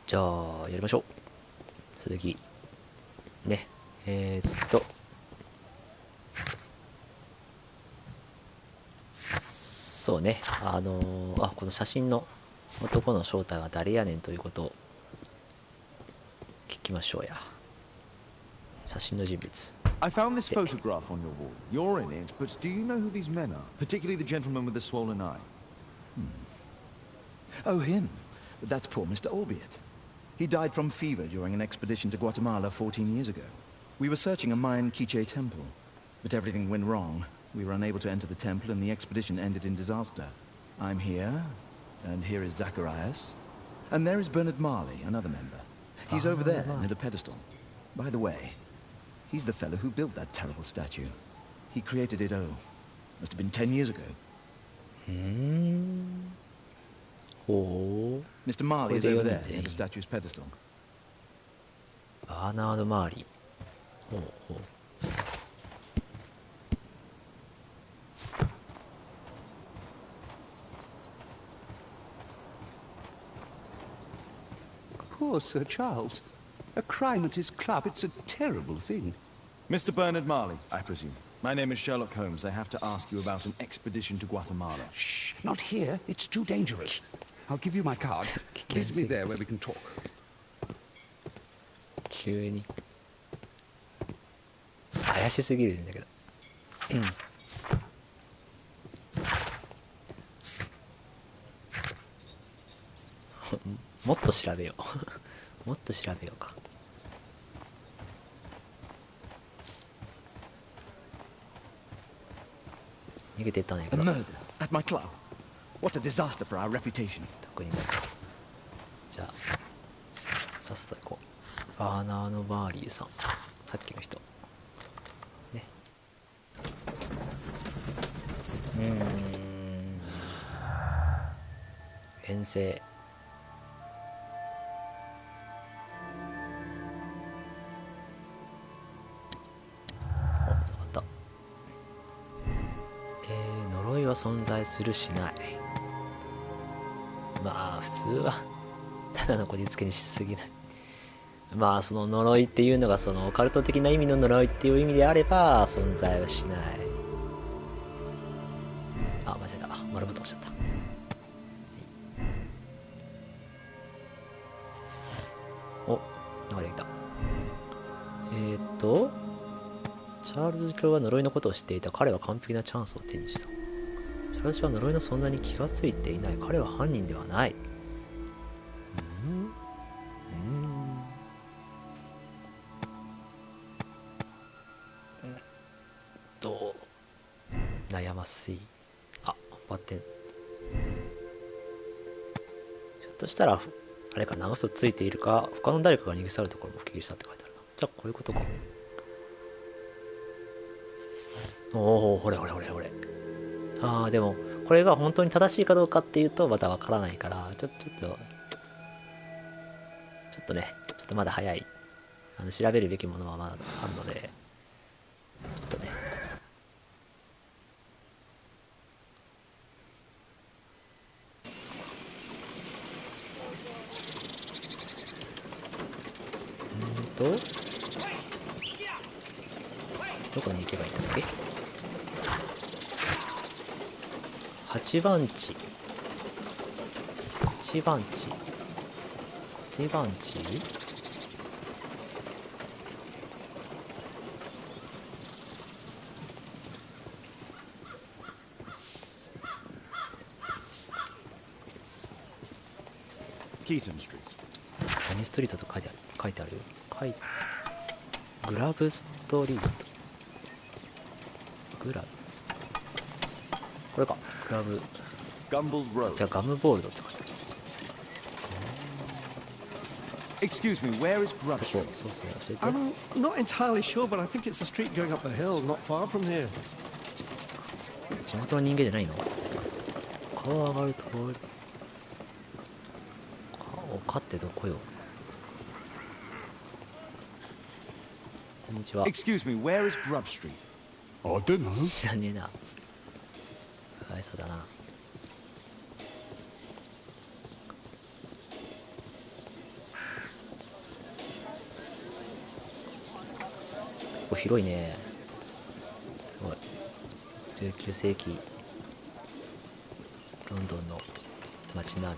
じゃあやりましょう。続きね。そうね、この写真の男の正体は誰やねんということを聞きましょうや。写真の人物。 I found this photograph on your wall. You're in it, but do you know who these men are? Particularly the gentleman with the swollen eye. Oh, him. That's poor Mr. Albiot. He died from fever during an expedition to Guatemala 14 years ago. We were searching a Mayan Quiche temple, but everything went wrong. We were unable to enter the temple and the expedition ended in disaster. I'm here, and here is Zacharias. And there is Bernard Marley, another member. He's over there, near the pedestal. By the way, he's the fellow who built that terrible statue. He created it, must have been 10 years ago. Oh. Mr. Marley is over there, near the statue's pedestal. Bernard Marley. Poor Sir Charles. A crime at his club, it's a terrible thing. Mr. Bernard Marley, I presume. My name is Sherlock Holmes. I have to ask you about an expedition to Guatemala. Shh, not here. It's too dangerous. I'll give you my card. Visit me there where we can talk. 急に怪しすぎるんだけど。もっと調べよう。もっと調べようか。逃げていったんやけど。A murder at my club. What a disaster for our reputation. 特にない。じゃあさっさと行こう。バーナード・バーリーさん、さっきの人ね。遠征。お、つながった。呪いは存在するしない。まあ普通はただのこじつけにしすぎない。まあその呪いっていうのがそのオカルト的な意味の呪いっていう意味であれば存在はしない。あ、間違えた。丸ボタン押しちゃった。お、なんかできた。チャールズ教は呪いのことを知っていた。彼は完璧なチャンスを手にした。チャールズは呪いの存在に気がついていない。彼は犯人ではない。悩ましい。あ、バッテン。ひょっとしたらあれかな、嘘ついているか他の誰かが逃げ去るところを目撃したって書いてあるな。じゃあこういうことか。おお、ほれほれほれほれ。ああ、でもこれが本当に正しいかどうかっていうとまだわからないから、ちょっとね、ちょっとまだ早い。調べるべきものはまだあるので、ちょっとね。どこに行けばいいんだっけ。8番地。8番地。8番地。Keaton Street. 何ストリートと書いてある。グラブストリート。グラブ。これか。グラブ。じゃあガムボールドって書いてある。Excuse me, where is Grub そう Street? そうそう、教えて。 I'm not entirely sure, but I think it's the street going up the hill, not far from here. 地元の人間じゃないの？川上がる通り。川ってどこよ。こんにちは。 Excuse me, where is Grub Street? I don't know. 知らねえな。かわいそうだな。構広いね。すごい。19世紀ロンドンの街並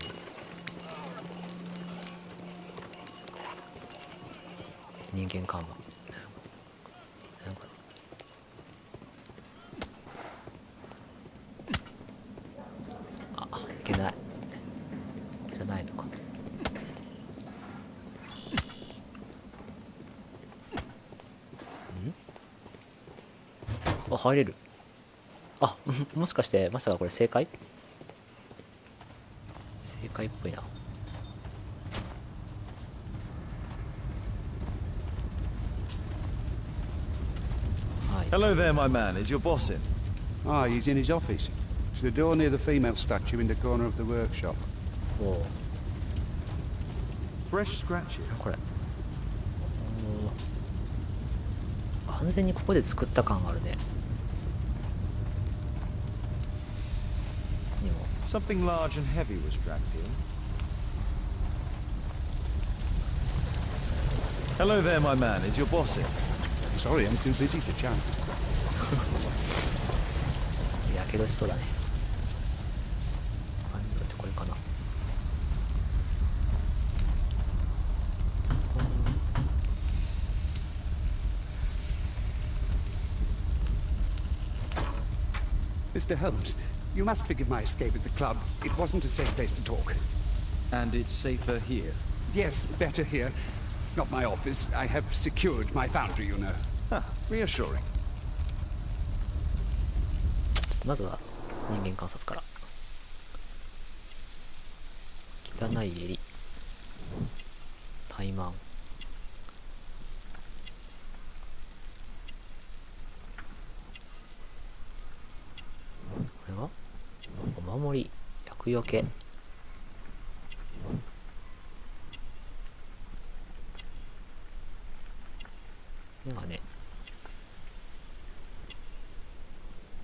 み。人間看板。なんかいけないじゃないのか。あ、入れる。あ、もしかしてまさかこれ正解っぽいな。はい。 Hello there, my man. Is your boss in? Ah, he's in his office. It's the door near the female statue in the corner of the workshop. おお、 Fresh scratches. これ完全にここで作った感があるね。にも Something large and heavy was dragged here. Hello there, my man. Is your boss in? Sorry, I'm too busy to chat. やけどしそうだね。あ、ってこれかな。Mr. Holmes, you must forgive my escape at the club. It wasn't a safe place to talk. And it's safer here. Yes, better here. Not my office. I have secured my foundry, you know. Huh, reassuring. まずは人間観察から。汚い襟、怠慢、これはお守り、厄除け、眼鏡、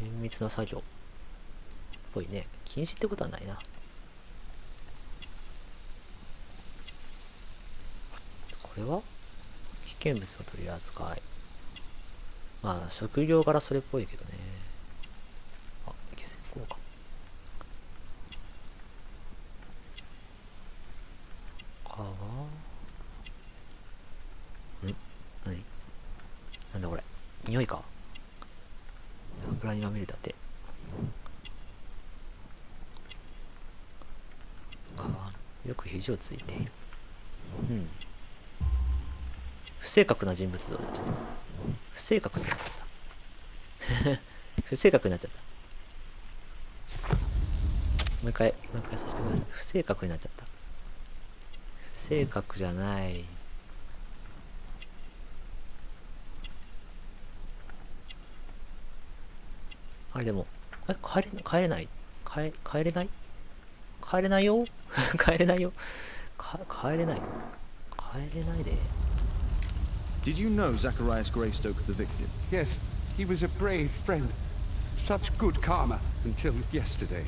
綿密な作業っぽいね。禁止ってことはないな。これは危険物の取り扱い。まあ職業柄それっぽいけどね。あ、規制効果。かは何なんだこれ、匂いか。油にまみれた手。よく肘をついている。うん。不正確な人物像になっちゃった。不正確になっちゃった。不正確になっちゃった。もう一回させてください。不正確になっちゃった。不正確じゃない。あれでも、帰れない帰れない帰れないよ帰れないよ帰れないで。 Did you know Zacharias Greystoke, the victim? Yes, he was a brave friend. Such good karma until yesterday.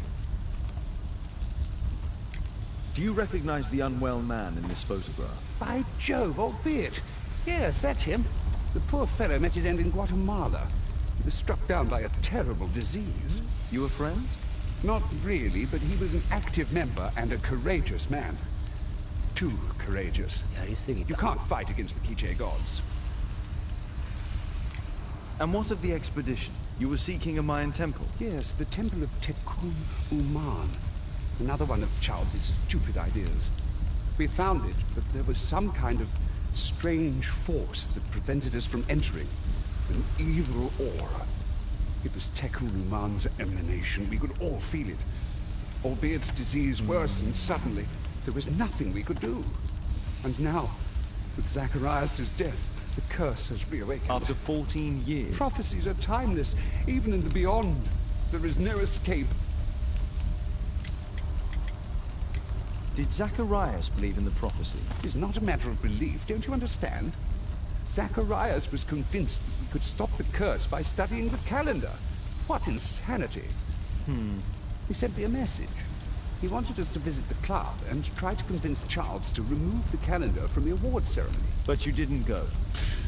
Do you recognize the unwell man in this photograph? By Jove, albeit. Yes, that's him. The poor fellow met his end in Guatemala. He was struck down by a terrible disease. You were friends? Not really, but he was an active member and a courageous man. Too courageous. やりすぎ You た。 can't fight against the Quiche gods. And what of the expedition? You were seeking a Mayan temple. Yes, the temple of Tekun Uman. Another one of Charles's stupid ideas. We found it, but there was some kind of strange force that prevented us from entering. An evil aura. It was Tekun Uman's emanation. We could all feel it. Albeit its disease worsened suddenly, there was nothing we could do. And now, with Zacharias' death, the curse has reawakened. After 14 years. Prophecies are timeless, even in the beyond. There is no escape. Did Zacharias believe in the prophecy? It's not a matter of belief, don't you understand? Zacharias was convinced that we could stop the curse by studying the calendar. What insanity! He sent me a message. He wanted us to visit the club and try to convince Charles to remove the calendar from the awards ceremony. But you didn't go.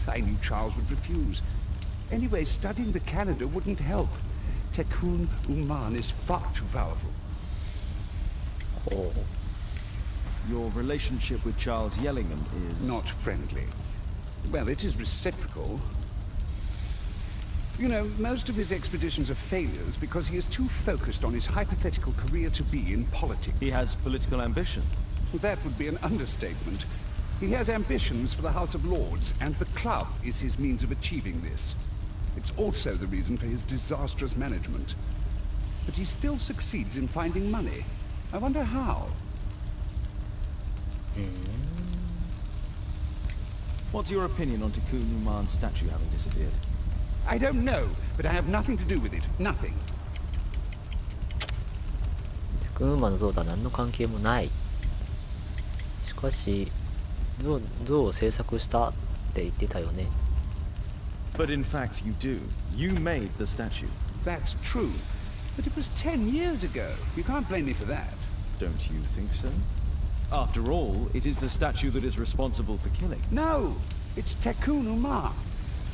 I knew Charles would refuse. Anyway, studying the calendar wouldn't help. Tekun Uman is far too powerful. ほう。 Your relationship with Charles Yellingham is... Not friendly. Well, it is reciprocal. You know, most of his expeditions are failures because he is too focused on his hypothetical career to be in politics. He has political ambition. That would be an understatement. He has ambitions for the House of Lords, and the club is his means of achieving this. It's also the reason for his disastrous management. But he still succeeds in finding money. I wonder how. What's your opinion on Tekun Uman's statue having disappeared? I don't know, but I have nothing to do with it. Nothing. テクンウーマンの像とは何の関係もない。しかし、像を制作したって言ってたよね。But in fact, you do. You made the statue. That's true. But it was 10 years ago. You can't blame me for that. Don't you think so? After all, it is the statue that is responsible for killing. No! It's Tekun Uman.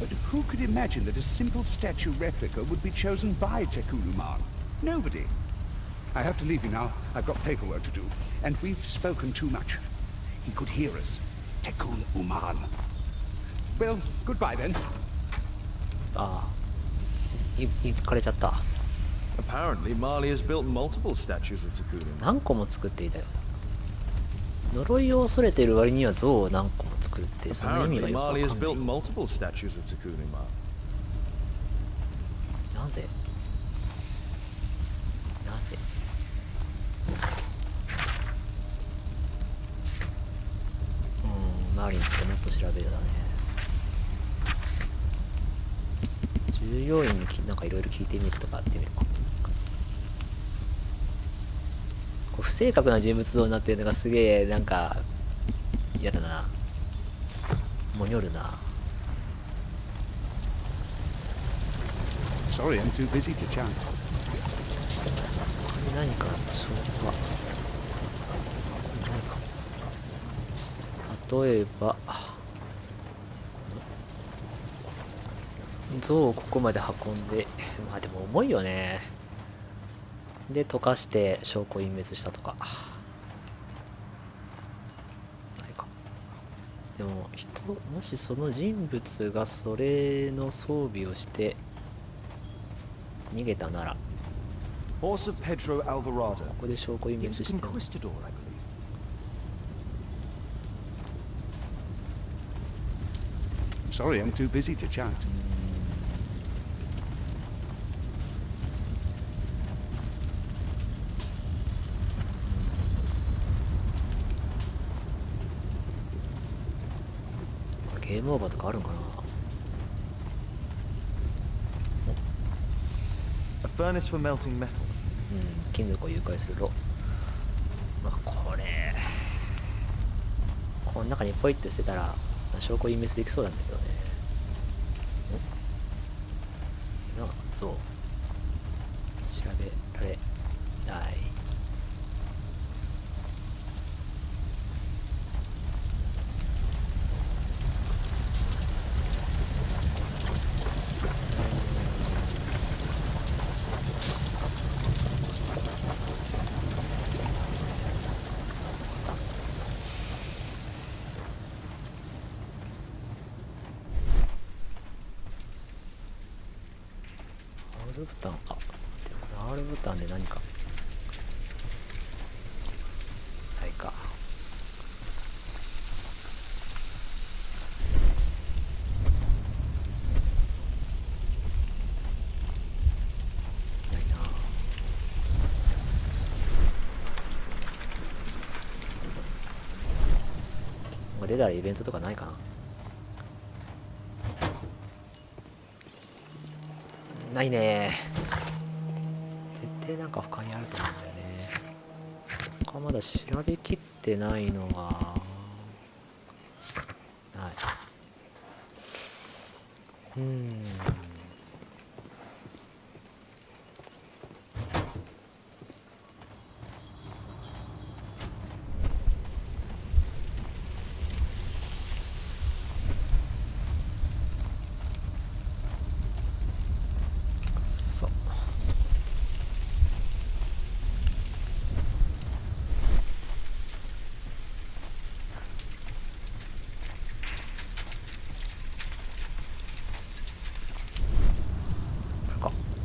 But who could imagine that a simple statue replica would be chosen by Tekun Uman? Nobody. I have to leave you now. I've got paperwork to do. And we've spoken too much. He could hear us. Tekun Uman. Well, goodbye then. ああ。行かれちゃった。Apparently, Marley has built multiple statues of Tekun Uman. 何個も作っていたよ。呪いを恐れている割には像を何個も作るってその意味が Apparently, よくわ Marley か has んない built multiple statues of Tekun Uman. なぜマリンってもっと調べるだね。従業員になんかいろいろ聞いてみるとかやってみるか。こう不正確な人物像になってるのがすげえなんか嫌だな。もにょるな。Sorry, I'm too busy to chat. これ何かそうか。例えば像をここまで運んで、まあでも重いよね。で溶かして証拠隠滅したとかないか。でももしその人物がそれの装備をして逃げたなら、 Horse of Pedro Alvarado. ここで証拠隠滅 It's a しても conquistador, I believe. Sorry, I'm too busy to chat. ゲームオーバーとかあるんかな。 A furnace for melting metal. 金属を誘拐する炉。まあこれこの中にポイって捨てたら証拠隠滅できそうなんだけどね。なあ、そう調べられない。R ボタン、あ、R ボタンで何かないか。ないな。なんか出たらイベントとかないかな。ないね。絶対なんか他にあると思うんだよね。他まだ調べきってないのはない。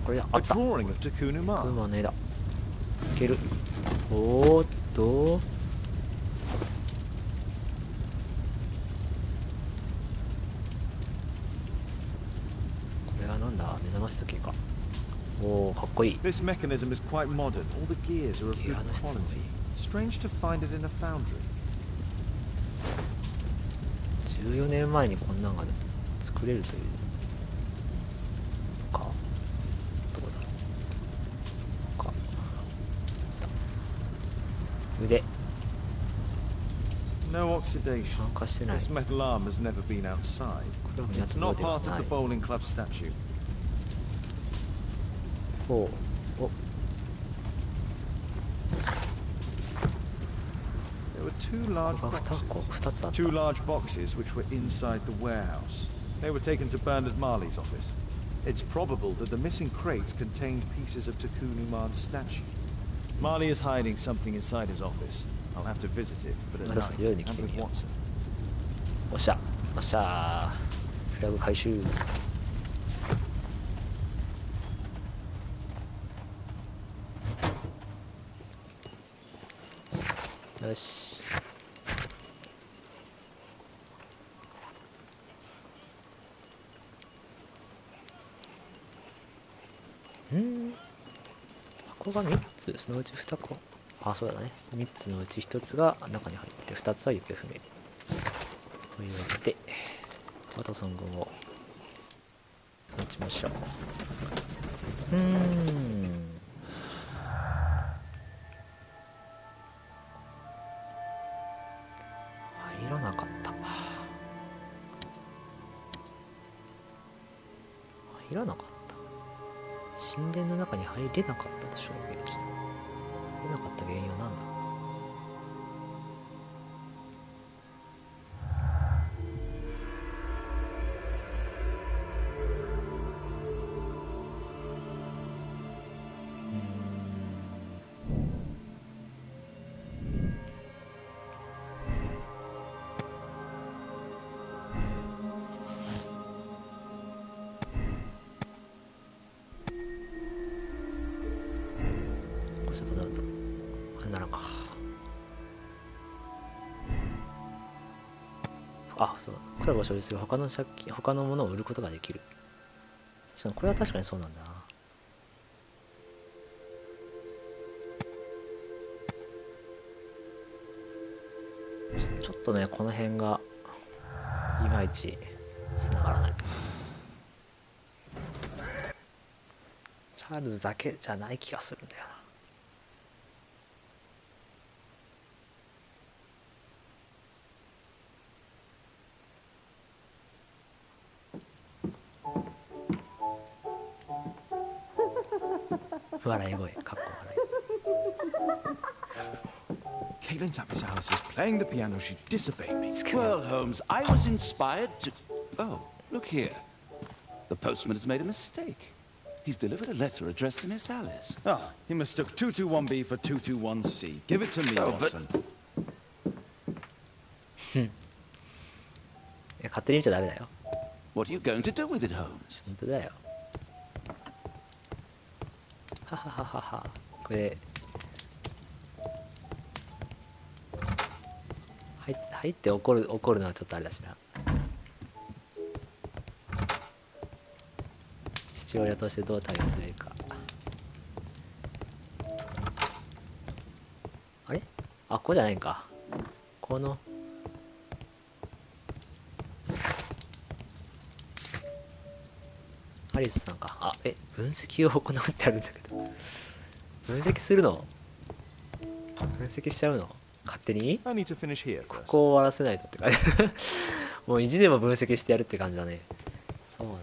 これあ A った。 drawing of Takunu ク Ma. マの絵だ。いける。おーっと。これはなんだ、目覚まし時計か。おお、かっこいい。 This mechanism is quite modern. All the gears are of good Gearの質もいい。 quality. Strange to find it in a foundry. 14年前にこんなんが作れるというのか。どうだろうか。腕 No oxidation. 酸化してない。 This metal arm has never been outside. これはや It's つの not では part な of い。 the bowling club statue. ほう。お、 There were two large ここが2つあった。 two large boxes which were inside the warehouse. They were taken to Bernard Marley's office. It's probable that the missing crates contained pieces of Takunu Ma's statue. Marley is hiding something inside his office. I'll have to visit it, but at night, and with Watson. おっしゃ。おっしゃ。フラグ回収。よし。箱が3つ、そのうち2個。あ、そうだね。3つのうち1つが中に入って2つは行方不明。というわけで、ワトソン軍を持ちましょう。入らなかった。入らなかった。神殿の中に入れなかったと証明した。入れなかった原因は何だ。あ、そう。クラブを所有する他のものを売ることができる。確かにこれは確かにそうなんだな。ちょっとね、この辺がいまいち繋がらない。チャールズだけじゃない気がするんだよな。笑い声、かっこ笑い。 Caitlin Tapisalis is playing the piano. She disobeyed me. Well, Holmes, I was inspired to... Oh, look here. The postman has made a mistake. He's delivered a letter addressed to Miss Alice. Ah, he mistook 221B for 221C. Give it to me, Watson. 勝手に見ちゃダメだよ。 What are you going to do with it, Holmes? 本当だよ。ははははは。これ入って怒るのはちょっとあれだしな。父親としてどう対応すべきか。あれ？あ、ここじゃないんか。このハリスさんか。あ、分析を行うってあるんだけど。分析するの？分析しちゃうの？勝手に？ I need to finish here こ first. こを終わらせないとって感じ。もう意地でも分析してやるって感じだね。そうなの。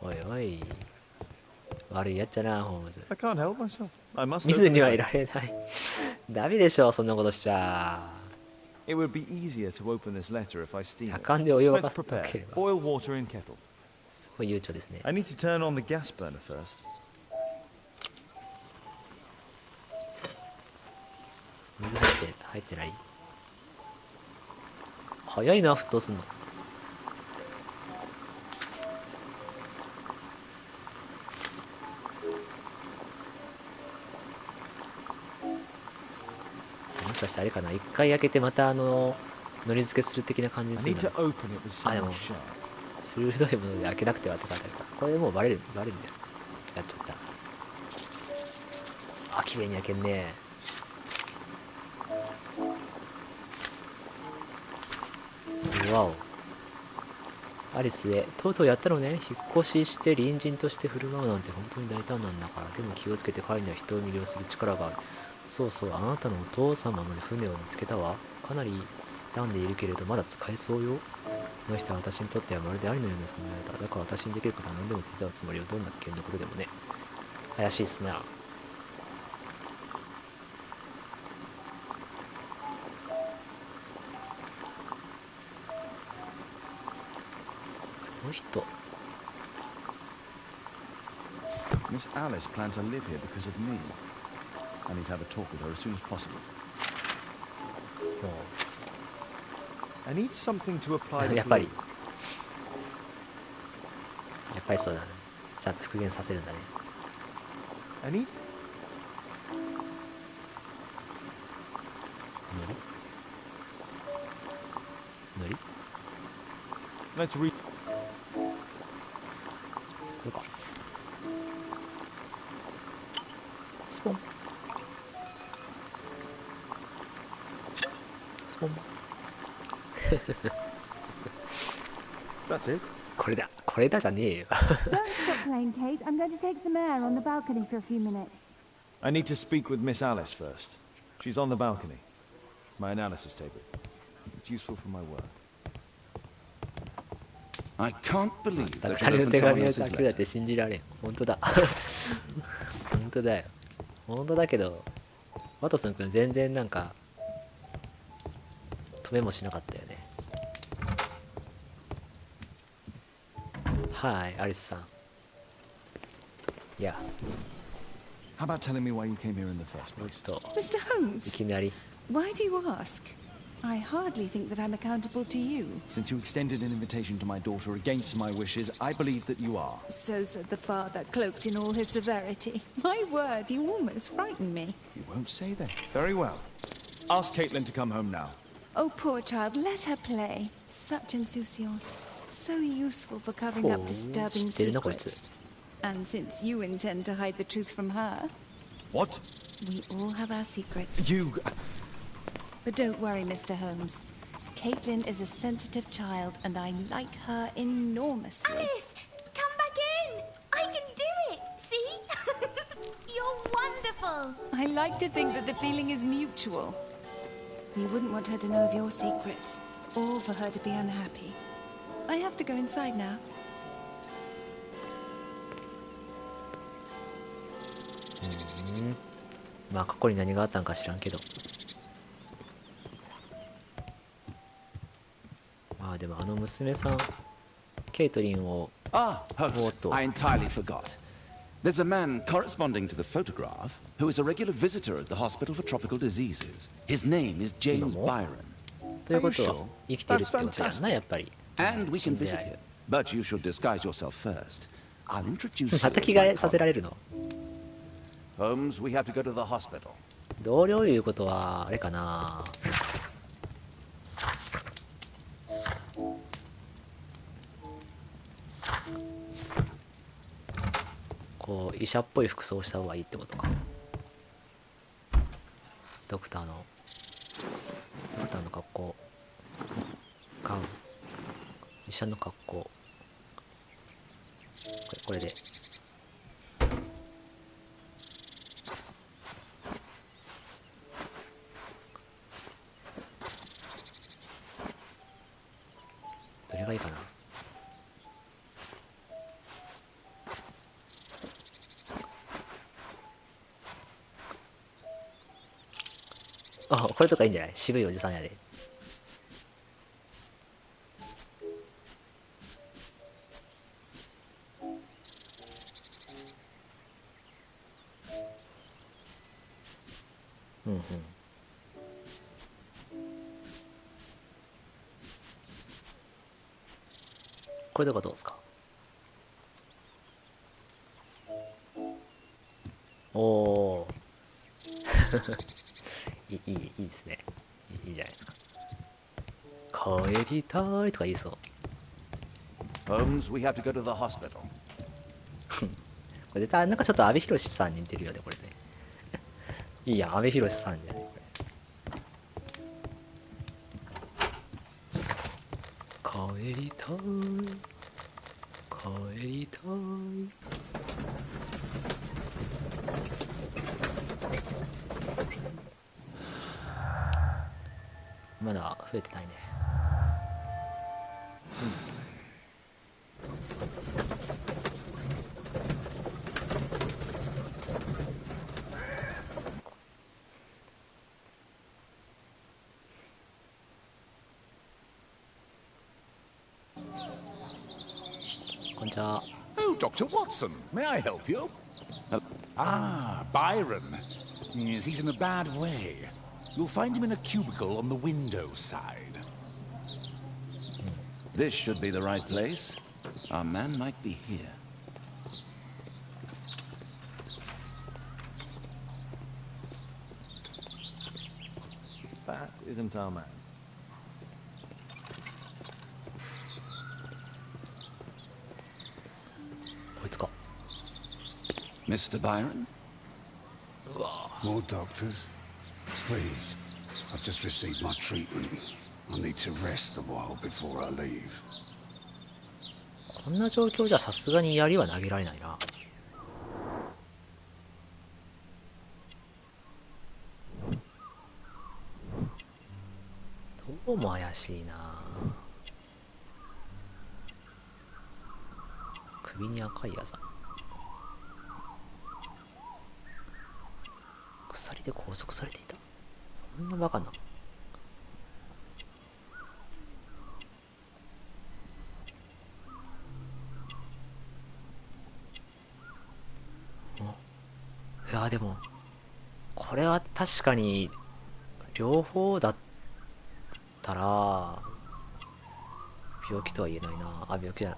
おいおい。悪いやっちゃな、ホームズ。 I can't help myself. I must 見ず open に this はい letter. られない。ダメでしょ、そんなことしちゃ。 It would be easier to open this letter if I steam 夜 it. 間でお湯を沸 Let's かすな prepare. ければ。 Boil water in kettle. すごい悠長ですね。 I need to turn on the gas burner first. 水入ってない。早いな、沸騰すんの。かしてあれかな、一回開けてまたのり付けする的な感じに I する need んだ to open it with something know. sharp. 鋭いもので開けなくてはって書いてあるから、これでもうバレるんだよ。やっちゃった。あ、綺麗に開けんね。わお。アリスへ、とうとうやったのね。引っ越しして隣人として振る舞うなんて本当に大胆なんだから。でも気をつけて、彼には人を魅了する力がある。そうそう、あなたのお父様の船を見つけたわ。かなり傷んでいるけれどまだ使えそうよ。この人は私にとってはまるで兄のような存在だ。だから私にできることは何でも手伝うつもりよ。どんな危険なことでもね。怪しいっすな。この人。Miss Alice plans to live here because of me. I need to have a talk with her as soon as possible. も I need something to apply う the やっぱり glue. そうだね。ちゃんと復元させるんだね。 I need のり let's read これか。スポンスポン。 that's it. これだじゃねえよ。 Don't stop playing, Kate. I'm going to take some air on the balcony for a few minutes. I need to speak with Miss Alice first. She's on the balcony. My analysis table. It's useful for my work. I can't believe だ that から you'll の open 手 someone 紙を else's 書きだっ letter. て信じられん。本当だ。本当だよ。本当だけど、ワトソン君全然なんか止めもしなかったよね。はい、アリスさん。いや、 How about telling me why you came here in the first もう place? ちょっと Mr. い Holmes, きなり。 why do you ask? I hardly think that I'm accountable to you. Since you extended an invitation to my daughter against my wishes, I believe that you are. So said the father, cloaked in all his severity. My word, you almost frightened me. You won't say that. Very well. Ask Caitlin to come home now. Oh, poor child, let her play. Such insouciance. So useful for covering Oh, up disturbing 知ってるな、こいつ。 secrets. And since you intend to hide the truth from her, What? we all have our secrets. You... But don't worry, Mr. Holmes. Caitlin is a sensitive child, and I like her enormously. Alice, come back in. I can do it. See? You're wonderful. I like to think that the feeling is mutual. You wouldn't want her to know of your secrets, or for her to be unhappy. I have to go inside now. まあ過去に何があったんか知らんけど。まあでもあの娘さん、ケイトリンを、 Ah, Holmes, Otto. I entirely forgot. There's a man corresponding to the photograph who is a regular visitor at the Hospital for Tropical Diseases. His name is James Imamo? Byron. ということは Are you sure? 生きてるってことやんな、やっぱり。 And we 死ん can で visit ない him. But you should disguise yourself first. I'll introduce you また as 着替 my えさせら colleague. れるの？ Holmes, we have to go to the hospital. 同僚いうことは、あれかな。こう、医者っぽい服装した方がいいってことか。ドクターの格好。ガウン。医者の格好。これで。どれがいいかな。あ、これとかいいんじゃない？渋いおじさんやで。うんうん。これとかどうですか？おお。いいですね。いいじゃないですか。帰りたいとか言いそう。Holmes, we have to go to the hospital. これ絶対なんかちょっと阿部寛さんに似てるよね、これね。いいやん、阿部寛さんじゃねこれ。帰りたい。帰りたい。まだ増えてないね。こんにちは。 Oh, Dr. Watson, may I help you? Byron. Yes, he's in a bad way. You'll find him in a cubicle on the window side. This should be the right place. Our man might be here. That isn't our man. こいつか。 Mr. Byron? More doctors? Please. I've just received my treatment. I need to rest a while before I leave. こんな状況じゃさすがに槍は投げられないな。どうも怪しいな。首に赤いあざ。鎖で拘束されていた。そんなバカな。いやでもこれは確かに両方だったら病気とは言えないな。あ、病気だ。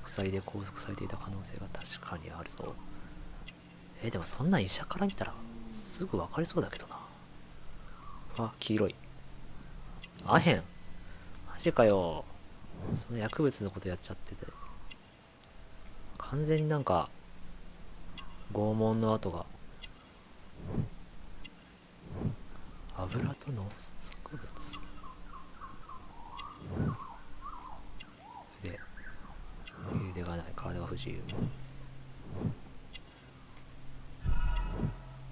鎖で拘束されていた可能性が確かにあるぞ。でもそんな医者から見たらすぐ分かりそうだけどな。あ、黄色い。アヘン。マジかよ。その薬物のことやっちゃってて。完全になんか拷問の跡が。油と農作物。腕がない。体が不自由。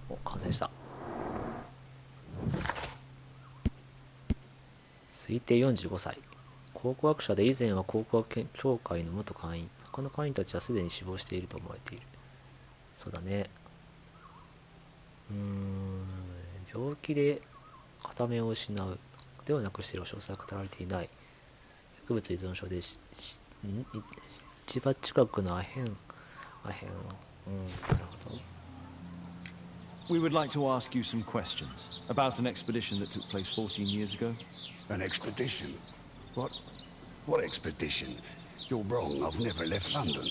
お、完成した。推定45歳。考古学者で以前は考古学協会の元会員。他の会員たちはすでに死亡していると思われている。そうだね。病気で片目を失う。ではなくしている詳細は語られていない。薬物依存症で一番近くのアヘン。なるほど。We would like to ask you some questions about an expedition that took place 14 years ago. An expedition? What expedition? You're wrong. I've never left London.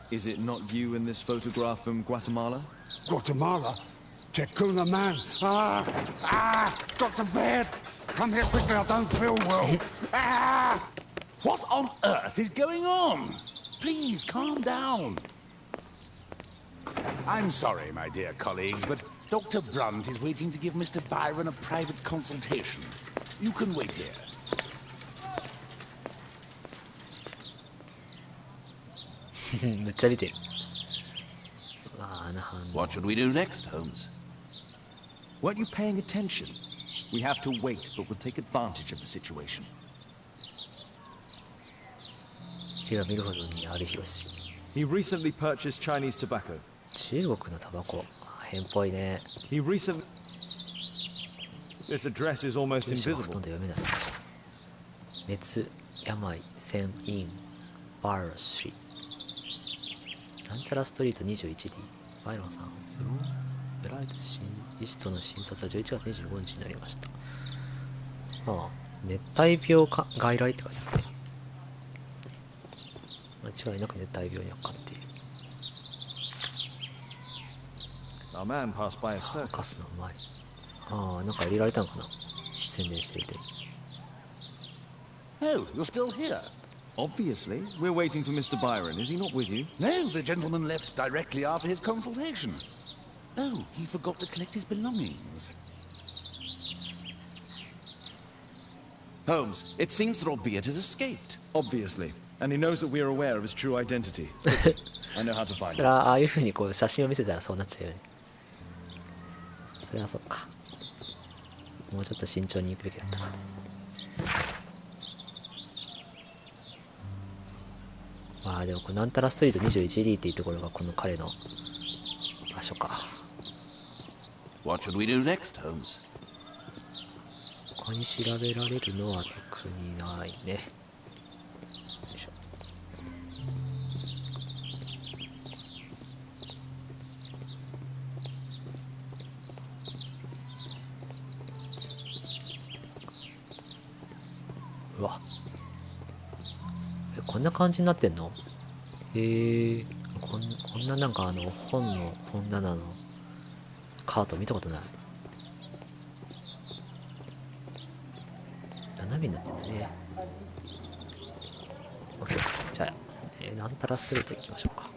Is it not you in this photograph from Guatemala? Guatemala? Tecuna man! Dr. Baird! Come here quickly, I don't feel well. What on earth is going on? Please, calm down. I'm sorry, my dear colleagues, but Dr. Brunt is waiting to give Mr. Byron a private consultation. You can wait here. What should we do next, Holmes? Weren't you paying attention? We have to wait, but we'll take advantage of the situation. 手が見るほどにあれ広し。 He recently purchased Chinese tobacco. 中国のタバコ。変っぽいね。 He recently... This address is almost 住所がほと invisible. んど読めない。熱、病、船員、バーラシ。なんちゃらストリート 21D。バイロンさん。ブライト医師との診察は11月25日になりました。熱帯病外来って書いてあるね。間違いなく熱帯病にはかかっている。 Our man passed by a サーカ circus. スの前。ああ、なんか入れられたのかな、宣伝していて。 Oh, you're still here? Obviously. We're waiting for Mr. Byron. Is he not with you? No, the gentleman left directly after his consultation. Oh, he forgot to collect his belongings. Holmes, it seems that Albeit has escaped. Obviously. And he knows that we are aware of his true identity. I know how to find そ him. れはああいう風にこう写真を見せたらそうなっちゃうよね。それはそっか。もうちょっと慎重に行くべきだったな。まあでもこれなんたらストリート 21D っていうところがこの彼の場所か。 What should we do next, Holmes? 他に調べられるのは特にないね。よいしょ。うわ、こんな感じになってんの？こんななんか本の本棚のカート見たことない。斜めになってんだね。 OK。 じゃあ、なんたらストリート行きましょうか。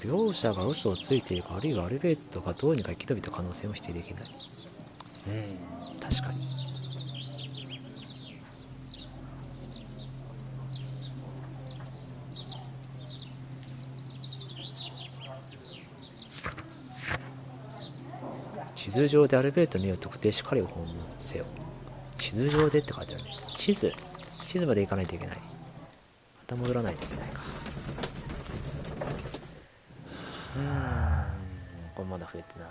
両者が嘘をついているか、あるいはアルベートがどうにか生き延びた可能性も否定できない。確かに。地図上でアルベートの家を特定し彼を訪問せよ。地図上でって書いてあるね。地図まで行かないといけない。また戻らないといけないか。これまだ増えてない。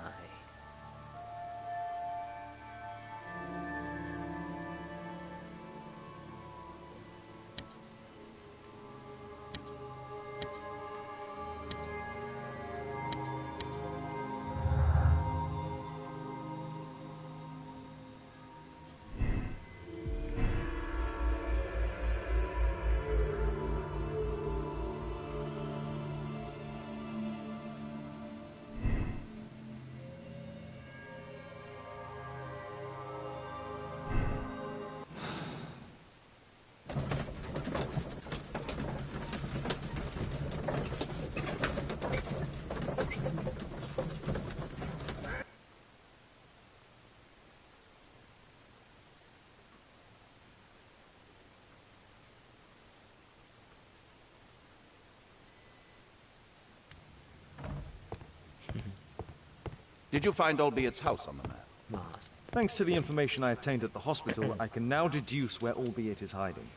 Did you find Albiet's house on the map? まあ Thanks to the information I obtained at the hospital, I can now deduce where Albiet is hiding.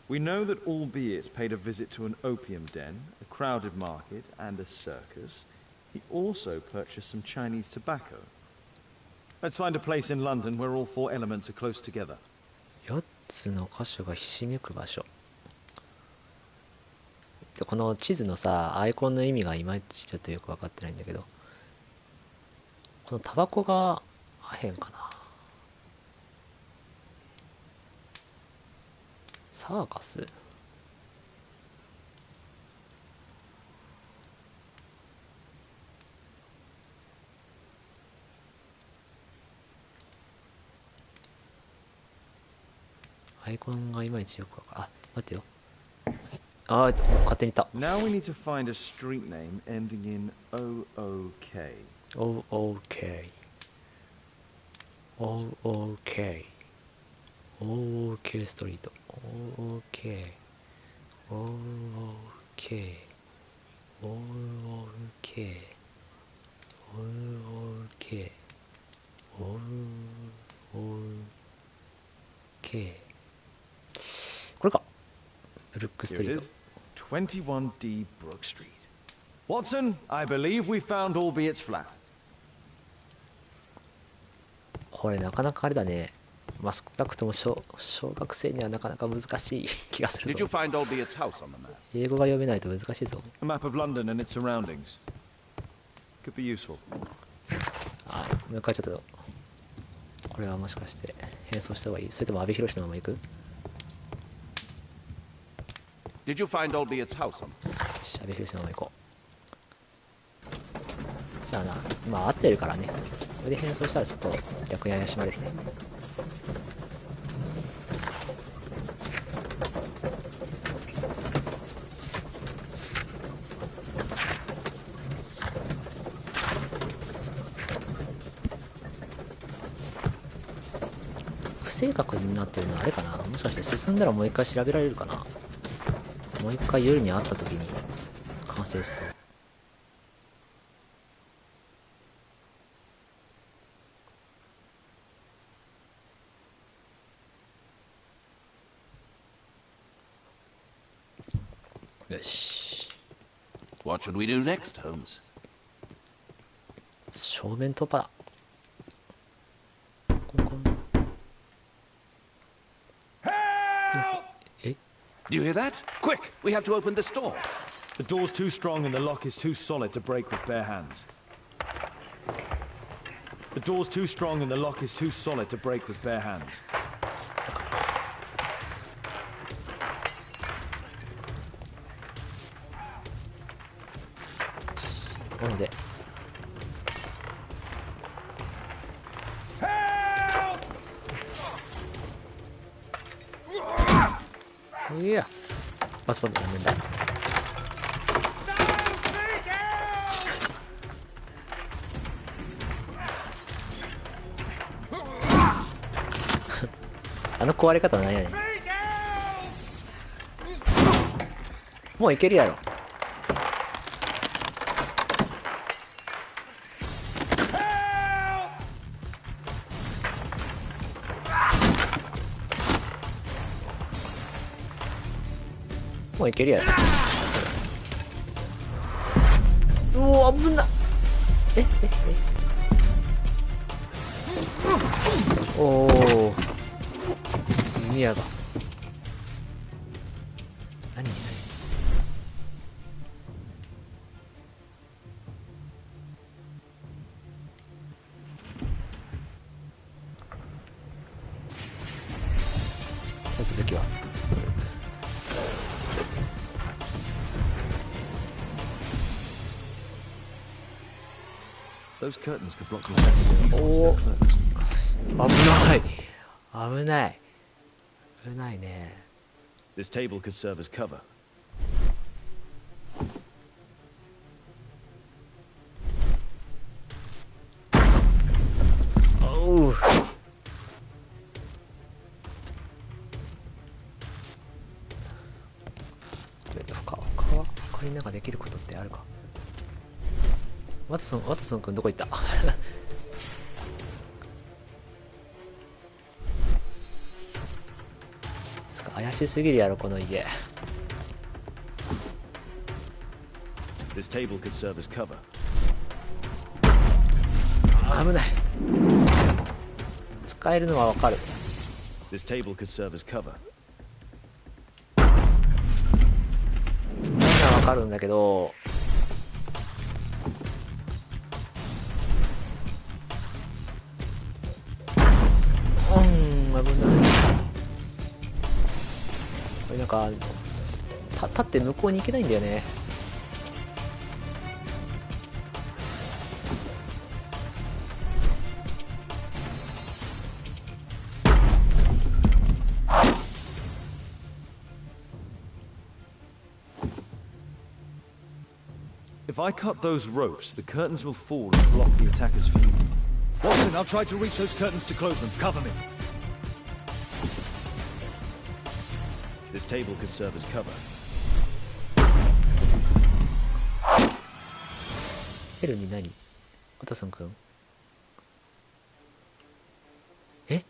We know that Albiet paid a visit to an opium den, a crowded market, and a circus. He also purchased some Chinese tobacco. Let's find a place in London where all four elements are close together. 4つの箇所がひしめく場所。でこの地図のさ、アイコンの意味がいまいちちょっとよく分かってないんだけど、このタバコがアヘンかな。サーカス？アイコンがいまいちよく分かる。あ、待ってよ。あ、勝手にいた。Now we need to find a street name ending in OOK. OOK。OOK。OOK ストリート。OOK。OOK。OOK。OOK。OOK。これか。ブルックス Here ト it リート。 is. 21D Brook Street. Watson, I believe we found Albiet's flat. これなかなかあれだね。まあ、少なくとも小学生にはなかなか難しい気がする Did you ぞ。 find Albiet's house on the map? 英語が読めないと難しいぞ。 A map of London and its surroundings. Could be useful. はい、もう一回ちょっとこれはもしかして変装した方がいい？それとも阿部寛のまま行く？ Did you find Albiet's house on? よし、阿部寛のまま行こう。じゃあな、今合ってるからね。これで変装したらちょっと逆に怪しまれるね。不正確になってるのはあれかな。もしかして進んだらもう一回調べられるかな。もう一回夜に会った時に完成しそう。よし。 What should we do next, Holmes? 正面突破だ。コンコン。え？ Do you hear that? Quick! We have to open this door. The door's too strong and the lock is too solid to break with bare hands. The door's too strong and the lock is too solid to break with bare hands. なので。いや、バツバツやめんだ。あの壊れ方なんやねん。もういけるやろ。もういけるやろ。うお、危なっ。おお、弓矢が何？さすべきはThose curtains could block your access once they're closed. 危ない危ない危ないね。 This table could serve as cover. おう、他になんかできることってあるか。ワトソン君どこ行った？つか怪しすぎるやろこの家。 This table could serve as cover. 危ない。使えるのはわかる。 This table could serve as cover. 使えるのはわかるんだけど。危ない。これなんか立って向こうに行けないんだよね。If I cut those ropes, the curtains will fall and block the attacker's view. Watson, I'll try to reach those curtains to close them. Cover me. This table could serve as cover. ヘルに何？ワトソン君？え？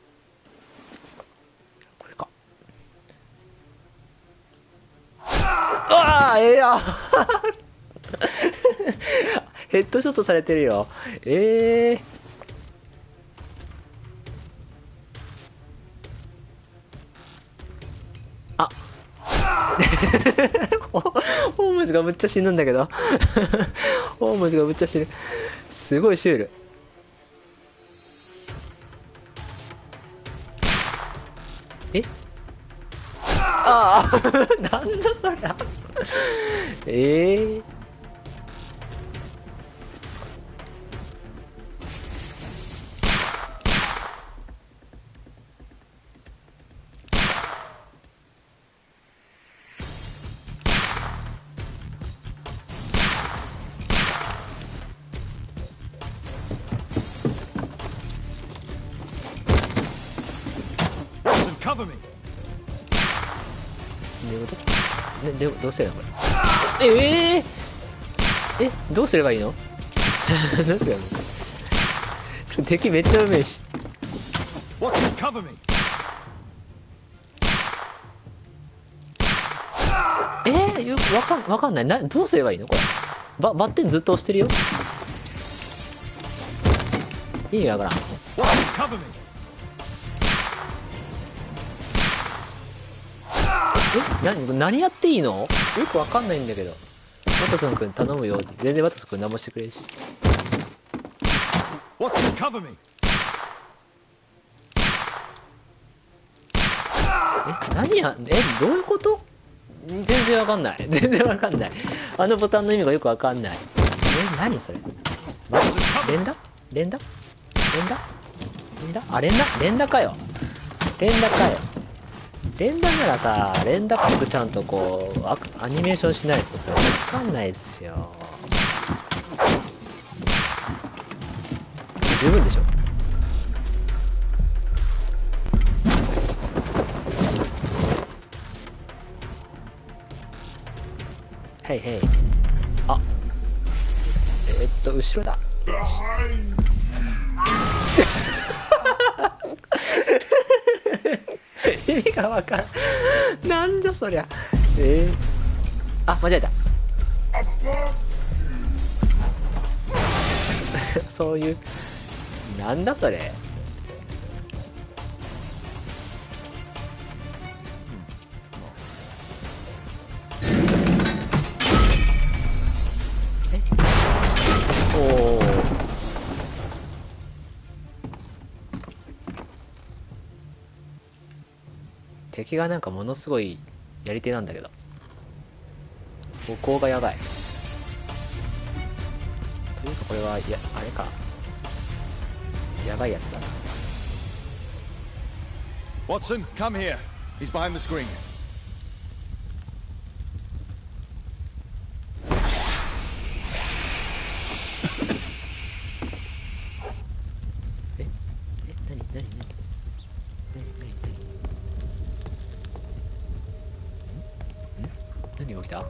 これか。ああ、ヘッドショットされてるよ。あ、ホームズがむっちゃ死ぬんだけどホームズがむっちゃ死ぬ。すごいシュール。えああなんだそりゃCover me. どうすればこれどうすればいいのどうすればいいの。敵めっちゃうめえし。 Cover me. よくわかんない。どうすればいいのこれ。バッテンずっと押してるよ。意味わからん。Cover me. 何やっていいの？よくわかんないんだけど。ワトソン君頼むよ。全然ワトソン君何もしてくれるし。Cover me. どういうこと？全然わかんない。全然わかんない。あのボタンの意味がよくわかんない。何それ？連打？あ、連打かよ。連打ならさ、連打角ちゃんとこうアニメーションしないとさ、わかんないっすよ。十分でしょ。はいはい。あ、後ろだ。意味がわかんなんじゃそりゃ。あ、間違えた。そういうなんだそれ。おお。敵がなんかものすごいやり手なんだけど、歩行がやばい。というかこれはあれか、やばいやつだな。Watson, come here. He's behind the screen. 何が起きた？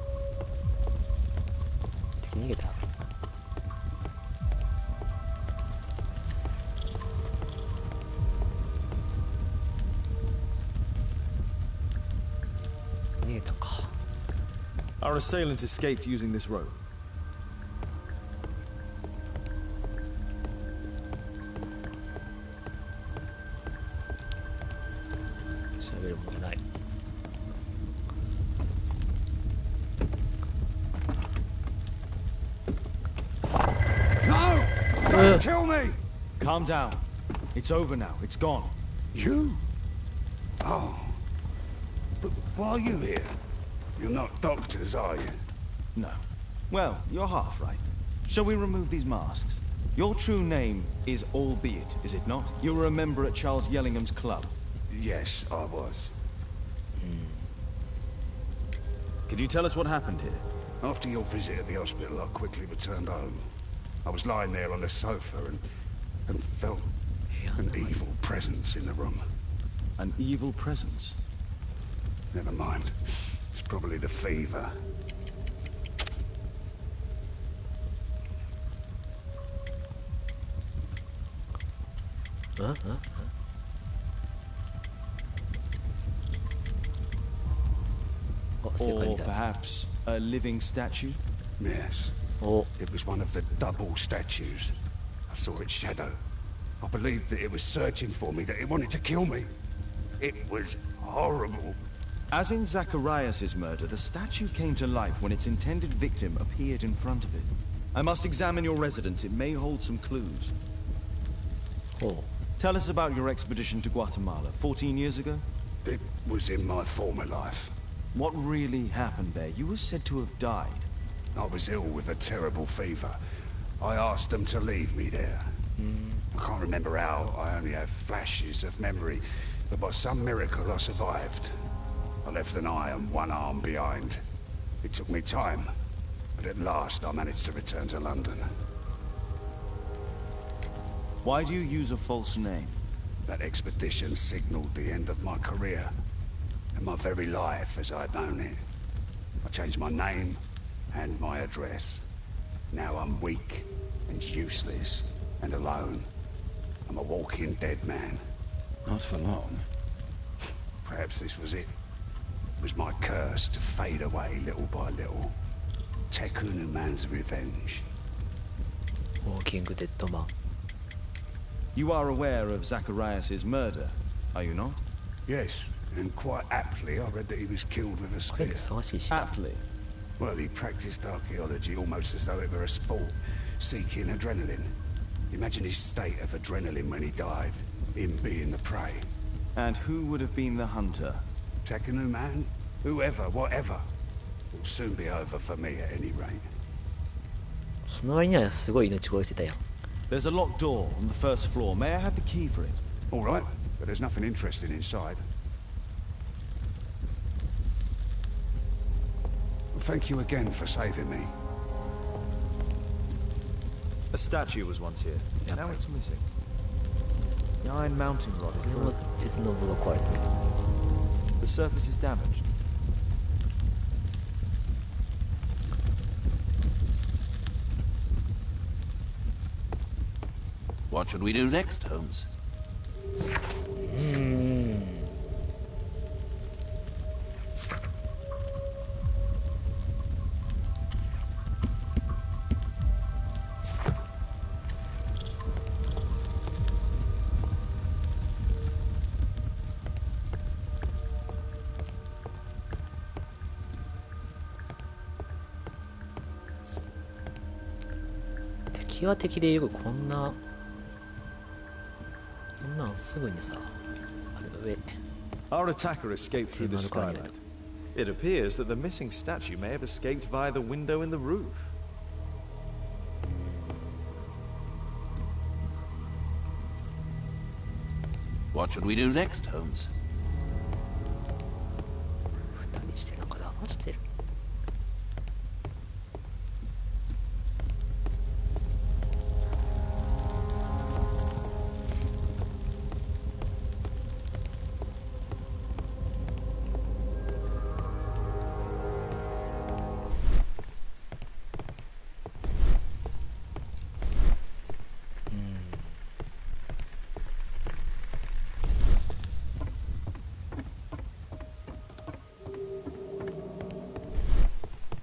敵逃げた？逃げたか。 Our assailant escaped using this rope. 喋るもんじゃない。Don't kill me! Calm down. It's over now. It's gone. You? Oh. But why are you here? You're not doctors, are you? No. Well, you're half right. Shall we remove these masks? Your true name is Albeit, is it not? You were a member at Charles Yellingham's club. Yes, I was. Could you tell us what happened here? After your visit at the hospital, I quickly returned home. I was lying there on the sofa and felt an evil presence in the room. An evil presence? Never mind. It's probably the fever. Or perhaps a living statue? Yes. It was one of the double statues. I saw its shadow. I believed that it was searching for me, that it wanted to kill me. It was horrible. As in Zacharias' murder, the statue came to life when its intended victim appeared in front of it. I must examine your residence. It may hold some clues. ほ Tell us about your expedition to Guatemala 14 years ago. It was in my former life. What really happened there? You were said to have died. I was ill with a terrible fever. I asked them to leave me there. I can't remember how. I only have flashes of memory. But by some miracle, I survived. I left an eye and one arm behind. It took me time. But at last, I managed to return to London. Why do you use a false name? That expedition signaled the end of my career. And my very life as I'd known it. I changed my name and my address. Now I'm weak and useless and alone. I'm a walking dead man. Not for long. Perhaps this was it. It was my curse to fade away little by little. Tekunu man's revenge. う。ウォーキングデッドマン。 You are aware of Zacharias' murder, are you not? Yes, and quite aptly I read that he was killed with a これ spear. ふさわしいし。 Aptly. Well, he practiced archaeology almost as though it were a sport, seeking adrenaline. Imagine his state of adrenaline when he died, him being the prey. And who would have been the hunter? Tekunu man? Whoever, whatever. Will soon be over for me at any rate. その割にはすごい命殺してたやん。 There's a locked door on the first floor. May I have the key for it? All right, but there's nothing interesting inside. Thank you again for saving me. A statue was once here. Yep. Now it's missing. The iron mounting rod is これも broken. 鉄の棒が壊れてる。 The surface is damaged. What should we do next, Holmes? 敵は敵でよくこんなんすぐにさ、あれ上。 Our attacker escaped through the skylight. It appears that the missing statue may have escaped via the window in the roof. What should we do next, Holmes? 二人してなんか騙してる。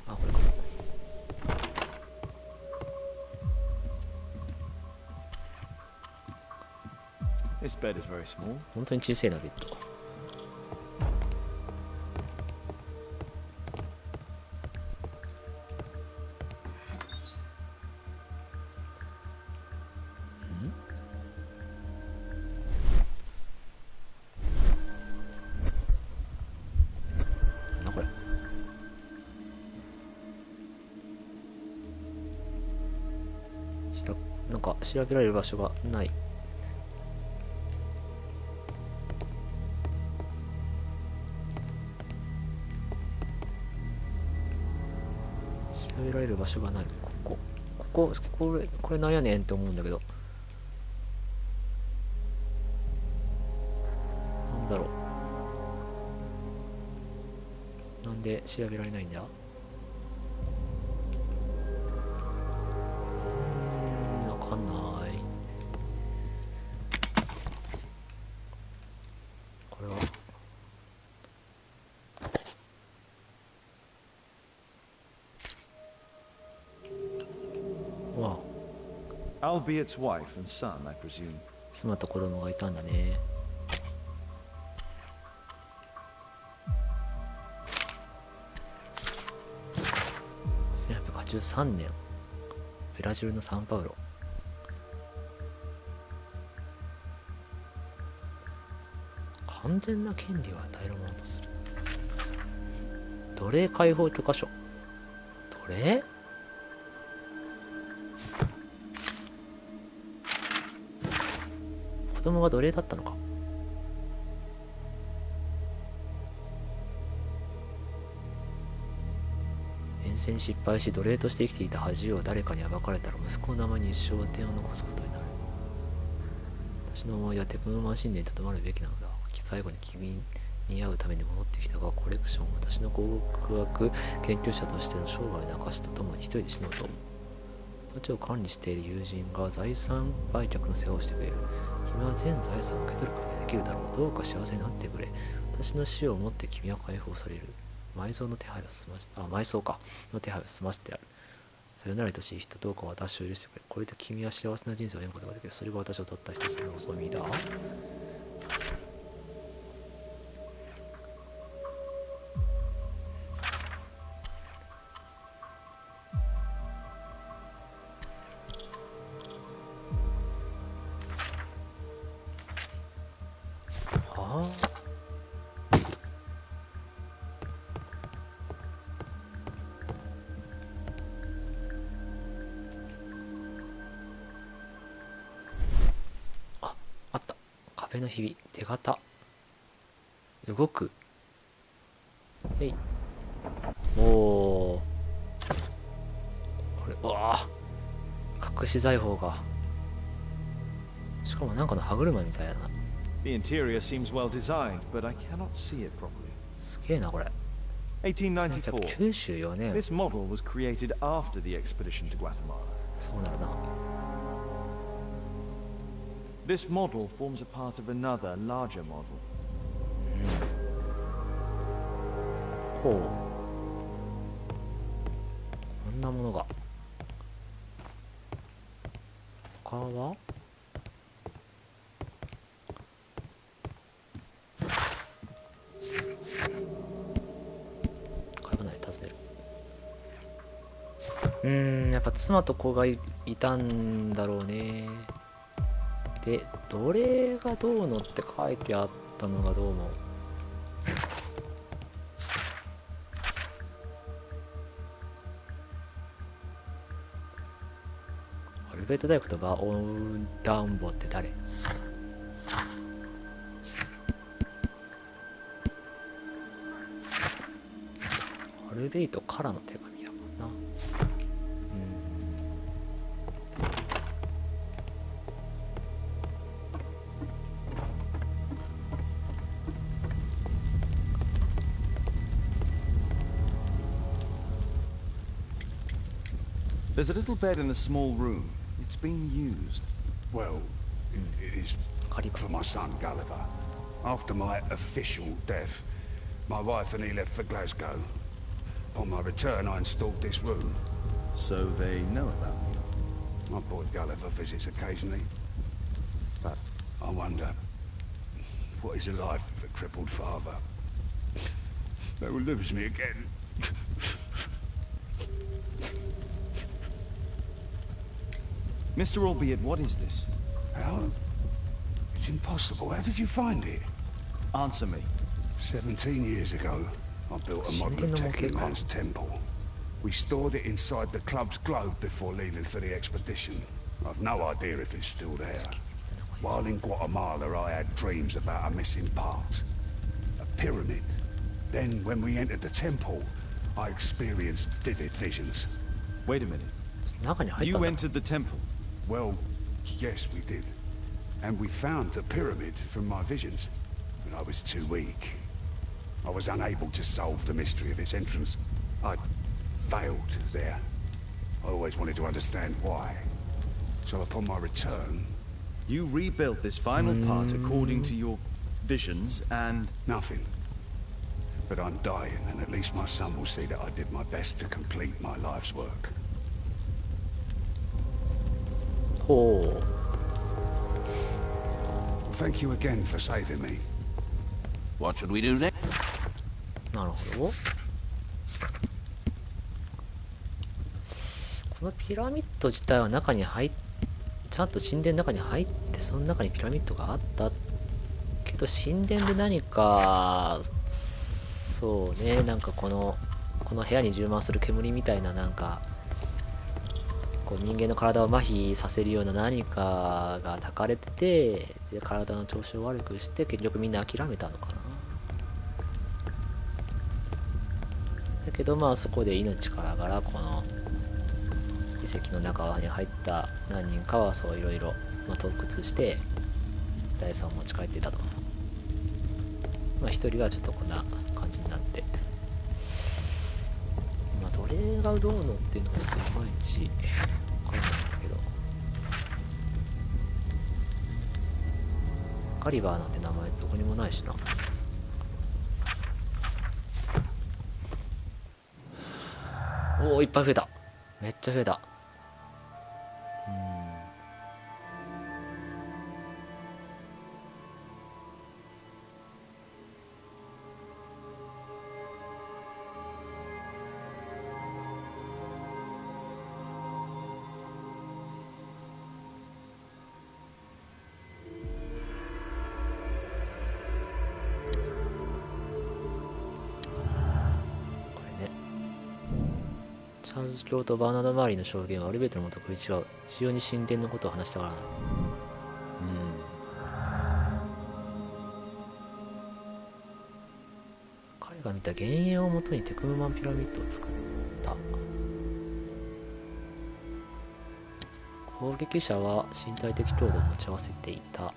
あ、これか。 This bed is very small. 本当に小さいなベッド。なんだこれ。なんか調べられる場所がない。調べられる場所がない。これなんやねんって思うんだけど。なんだろう。なんで調べられないんだ。わかんない。これは。わあ。 Albiet's wife and son, I presume. 妻と子供がいたんだね。1983年ブラジルのサンパウロ。完全な権利を与えるものとする。奴隷解放許可書。奴隷？子供が奴隷だったのか。遠征に失敗し奴隷として生きていた恥を誰かに暴かれたら息子の名前に一生点を残すことになる。私の思いはテクノマン神殿にとどまるべきなのだ。最後に君に会うために戻ってきたが、コレクション、私の考古学研究者としての生涯の証とともに一人で死のうと思う。土地を管理している友人が財産売却の世話をしてくれる。君は全財産を受け取ることができるだろう。どうか幸せになってくれ。私の死をもって君は解放される。埋葬の手配を済まし、埋葬かの手配を済ましてある。さよなら愛しい人、どうか私を許してくれ。これで君は幸せな人生を歩むことができる。それが私を取った一つの望みだ。壁のひび、手形、動く。えい。おお。これ、うわぁ。隠し財宝が。しかもなんかの歯車みたいだな。The interior seems well designed, but I cannot see it properly. すげえな、これ。1894. 1994年。This model was created after the expedition to Guatemala. そうなるな。This model forms a part of another, larger model. ほう。こんなものが。他は？危ない、尋ねる。やっぱ妻と子が いたんだろうね。で、奴隷がどうのって書いてあったのがどうも。アルベート大工とバオンダウンボって誰？アルベイトからの手紙やもんな。There's a little bed in a small room. It's been used. Well, it is for my son Gulliver. After my official death, my wife and he left for Glasgow. Upon my return, I installed this room. So they know about me. My boy Gulliver visits occasionally. But I wonder, what is a life with a crippled father? They will lose me again. Mr. Albeit, what is this? How? It's impossible. How did you find it? Answer me. 17 years ago, I built a model of Tekun Man's temple. We stored it inside the club's globe before leaving for the expedition. I've no idea if it's still there. While in Guatemala, I had dreams about a missing part. A pyramid. Then, when we entered the temple, I experienced vivid visions. Wait a minute. You entered the temple? Well, yes, we did. And we found the pyramid from my visions. But I was too weak. I was unable to solve the mystery of its entrance. I failed there. I always wanted to understand why. So upon my return... You rebuilt this final part according to your visions and... Nothing. But I'm dying, and at least my son will see that I did my best to complete my life's work. Oh. Thank you again for saving me. What should we do next? なるほど。そのピラミッド自体は中にちゃんと神殿の中に入って、その中にピラミッドがあったけど、神殿で何か、そうね、なんかこの部屋に充満する煙みたいな、なんかこう人間の体を麻痺させるような何かが焚かれてて、で体の調子を悪くして、結局みんな諦めたのかな。だけどまあそこで命からがらこの遺跡の中に入った何人かはそういろいろ盗掘して財産を持ち帰っていたと。まあ一人はちょっとこんな感じになって、まあどれがどうのっていうのがいまいち分からないんだけど、ガリバーなんて名前どこにもないしな。おお、いっぱい増えた。めっちゃ増えた。チャールズ教とバーナード・マーリーの証言はアルベートのもと食い違う。非常に神殿のことを話したからな。彼が見た幻影をもとにテクノマンピラミッドを作った。攻撃者は身体的強度を持ち合わせていた。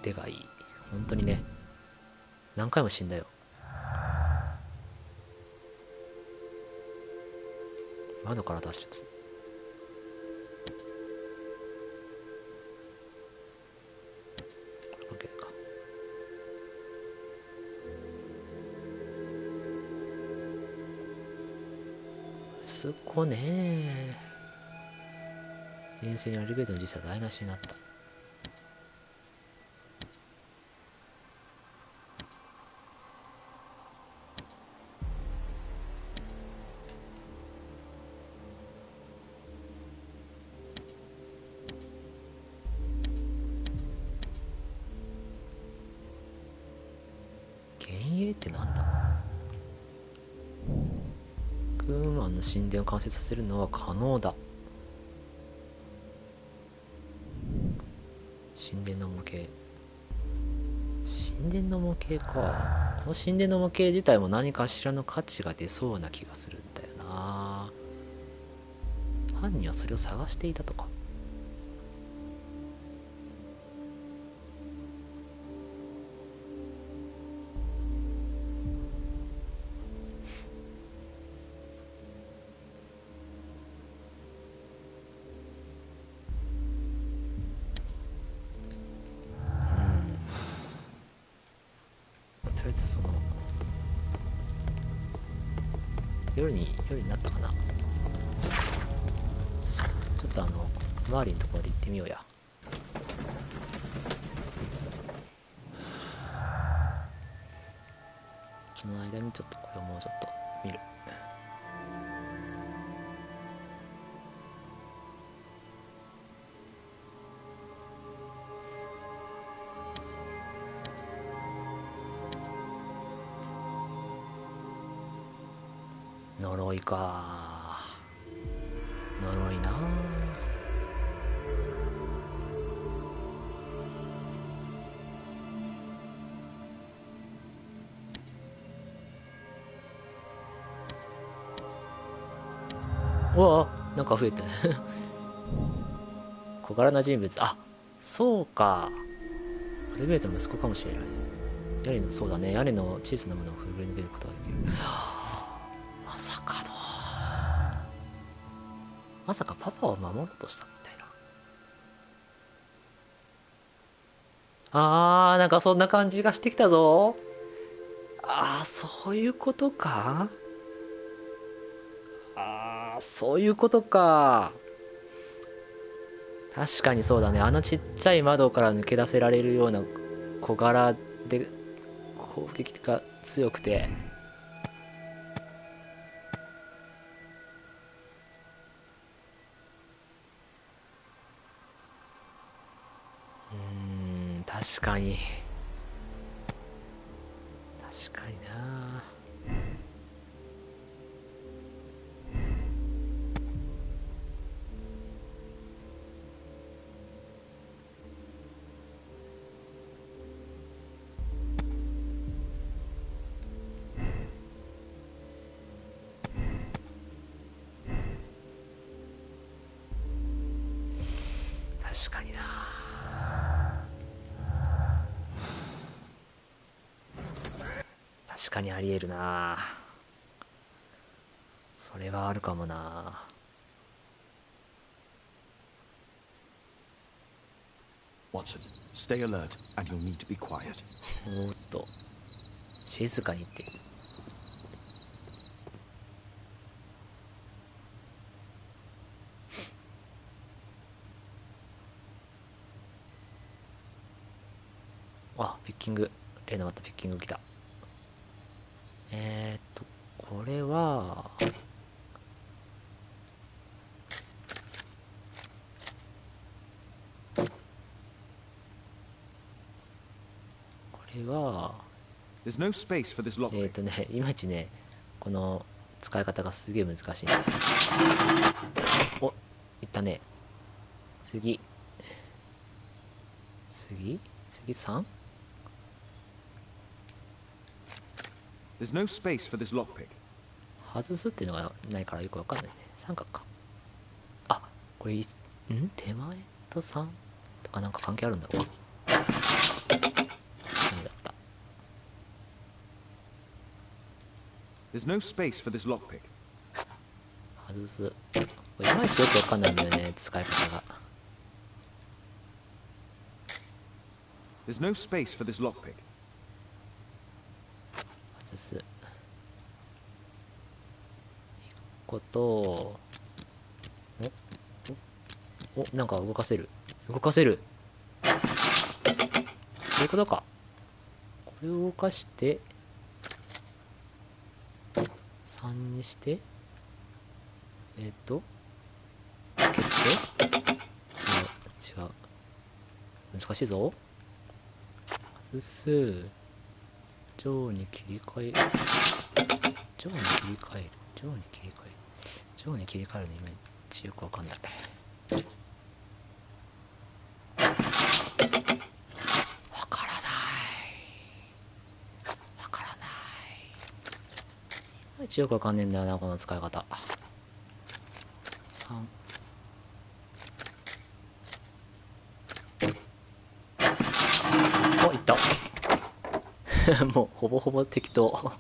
腕がいい。本当にね、何回も死んだよ。窓から脱出。OK か。すごねー。人生にアルベートの実際台無しになった。幻影ってなんだ。クーマンの神殿を完成させるのは可能だ。神殿の模型。神殿の模型か。この神殿の模型自体も何かしらの価値が出そうな気がするんだよな。犯人はそれを探していたとか。とりあえずその夜になったかな。ちょっと周りのところで行ってみようや。その間にちょっとこれをもうちょっと見る。呪いか。呪いな。うわ、なんか増えて小柄な人物。あ、そうか。アルベートの息子かもしれない。屋根の、そうだね、屋根の小さなものをくぐり抜けることができる。まさかの、まさかパパを守ろうとしたみたいな。なんかそんな感じがしてきたぞ。そういうことか。そういうことか。確かにそうだね。あのちっちゃい窓から抜け出せられるような小柄で攻撃が強くて、かに確かにな。確かにな。確かにありえるな。それはあるかもな。Watson, stay alert, and you'll need to be quiet. おーっと静かにって。あ、ピッキング。例のまたピッキング来た。これはこれは There's no space for this lockpick. いまいちね、この使い方がすげえ難しい。お、いったね。次 3？ There's no space for this lockpick. 外すっていうのがないからよくわかんないね。三角か。あ、これ手前と3とかなんか関係あるんだろう。ダメだった。There's no space for this lockpick. 外す。これいまいちよくわかんないんだよね、使い方が。There's no space for this lockpick. 外す。こと、なんか動かせる。動かせる。そういうことか。これを動かして、3にして、開けて、違う。難しいぞ。外す。上に切り替える。上に切り替えるのイメージよくわかんない。わからない。いまいちよくわかんねえんだよな、この使い方。3。お、いった。もうほぼほぼ適当。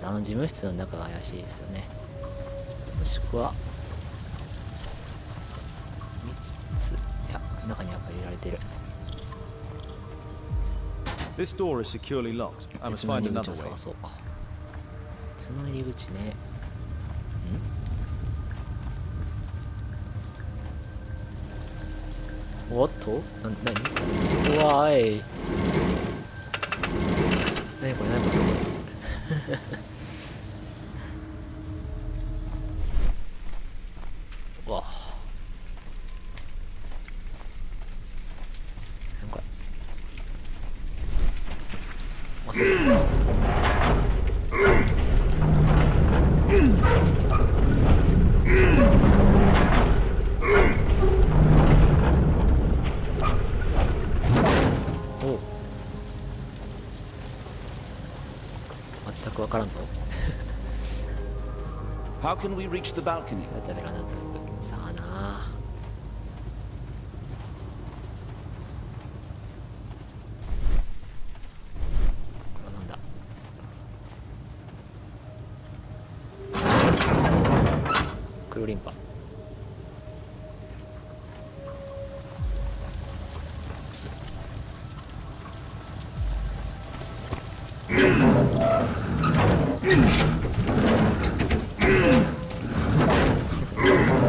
あの事務室の中が怪しいですよね。もしくは3つ。いや、中にやっぱり入れられてる。 This door is securely locked. I 別 must の find 入り口 another を way. 探そうか。別の入り口ね。おっと、何怖い。何これうわ、何これ。あ、そう全く分からんぞ。How can we reach the balcony? ダメだな、さあな。これはなんだ。黒リンパ。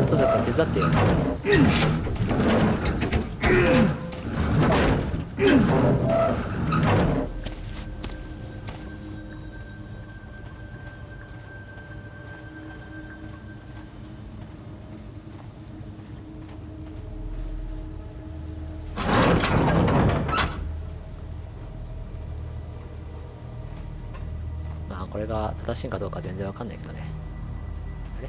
戸坂手伝ってよ。これが正しいかどうか全然わかんないけどね。あれ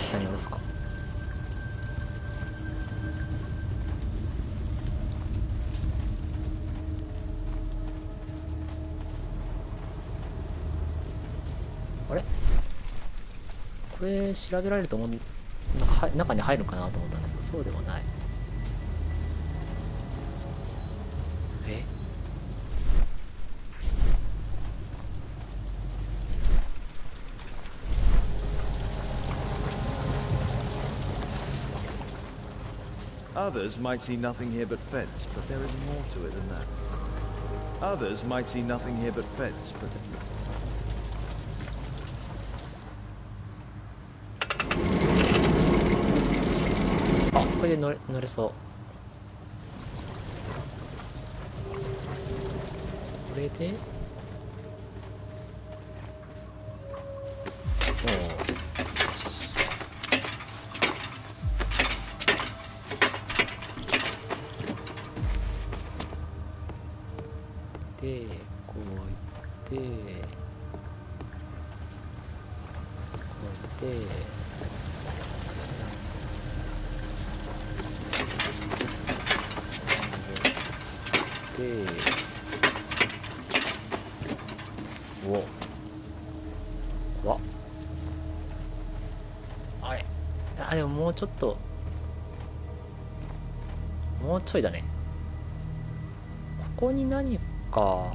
下に下ろすか。あれこれ調べられると思う、なんか中に入るかなと思ったんだけど、そうでもない。えOthers might see nothing here but fence, but there is more to it than that. Others might see nothing here but fence, but... あ、これで乗れそう。これでで、こういって、こういって、おわあれ、あ、でももうちょっと、もうちょいだね。ここに何か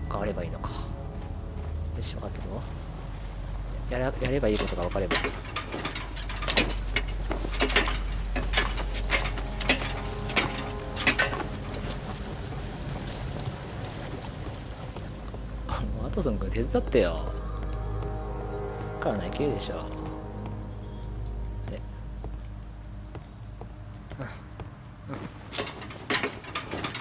があればいいのか。よし、分かったぞ。やればいいことが分かれば。ワトソン君手伝ってよ。そっからないけるでしょ。あ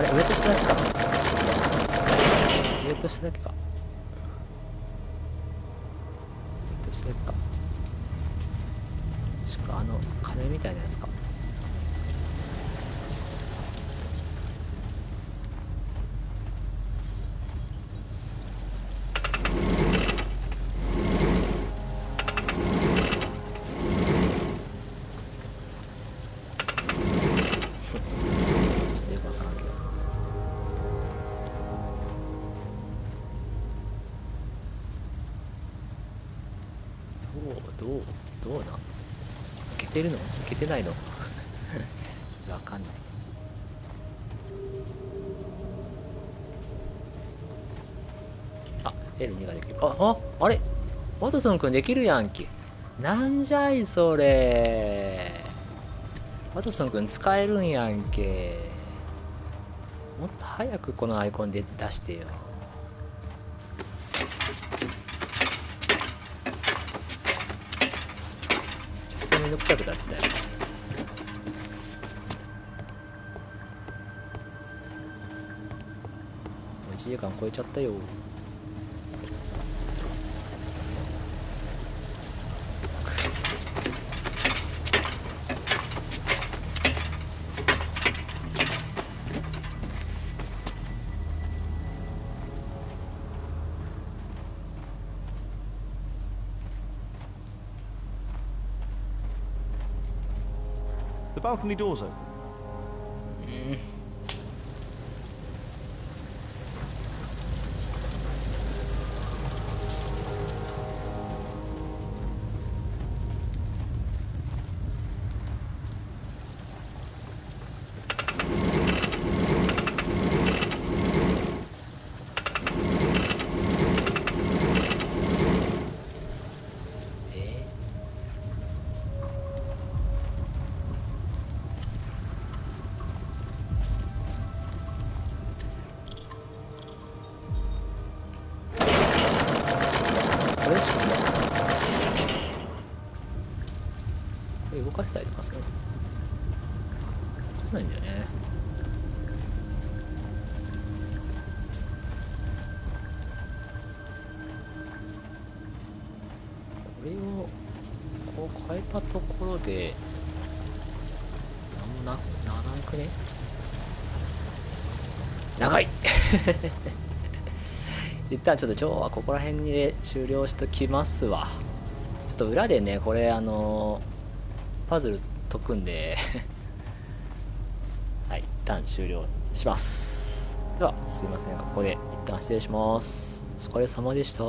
れ、上と下だけか。上と下だけか。上と下だけか。しか鐘みたいなやつか。どうなん？いけてるの？いけてないの？わかんない。あ、L2 ができる。あれワトソンくんできるやんけ。なんじゃいそれ。ワトソンくん使えるんやんけ。もっと早くこのアイコンで出してよ。めどくさくなってたよ。1時間超えちゃったよ。The balcony door's open.これ動かせたりとかするの？動かせないんだよね。これをこう変えたところでなんもならんくね？長い一旦ちょっと今日はここら辺で終了しときますわ。ちょっと裏でねこれパズル解くんではい、一旦終了します。ではすいませんがここで一旦失礼します。お疲れ様でした。